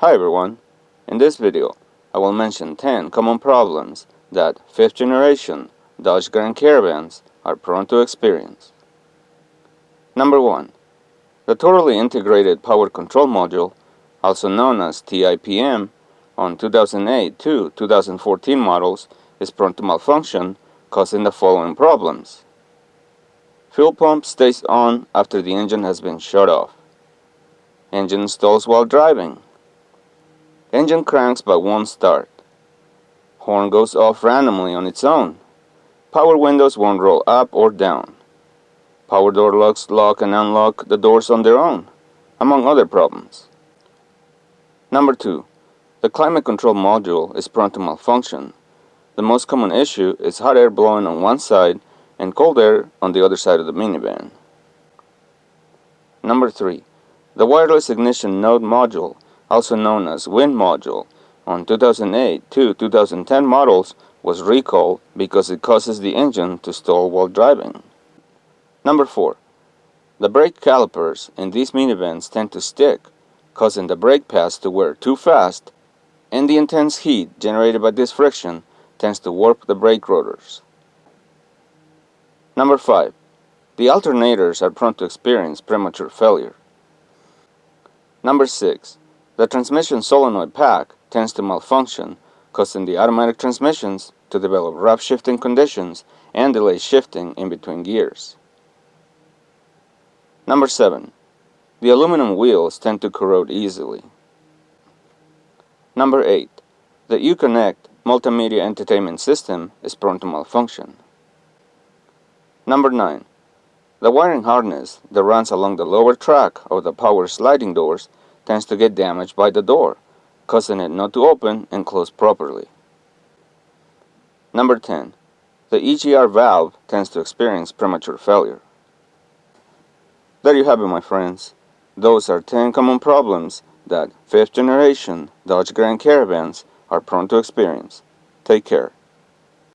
Hi everyone, in this video I will mention 10 common problems that 5th generation Dodge Grand Caravans are prone to experience. Number 1. The Totally Integrated Power Control Module, also known as TIPM, on 2008 to 2014 models is prone to malfunction, causing the following problems. Fuel pump stays on after the engine has been shut off. Engine stalls while driving. Engine cranks but won't start. Horn goes off randomly on its own. Power windows won't roll up or down. Power door locks lock and unlock the doors on their own, among other problems. Number 2. The climate control module is prone to malfunction. The most common issue is hot air blowing on one side and cold air on the other side of the minivan. Number 3. The wireless ignition node module, also known as wind module, on 2008 to 2010 models was recalled because it causes the engine to stall while driving. Number 4. The brake calipers in these minivans tend to stick, causing the brake pads to wear too fast, and the intense heat generated by this friction tends to warp the brake rotors. Number 5. The alternators are prone to experience premature failure. Number 6. The transmission solenoid pack tends to malfunction, causing the automatic transmissions to develop rough shifting conditions and delay shifting in between gears. Number 7. The aluminum wheels tend to corrode easily. Number 8. The Uconnect multimedia entertainment system is prone to malfunction. Number 9. The wiring harness that runs along the lower track of the power sliding doors tends to get damaged by the door, causing it not to open and close properly. Number 10. The EGR valve tends to experience premature failure. There you have it, my friends. Those are 10 common problems that 5th generation Dodge Grand Caravans are prone to experience. Take care.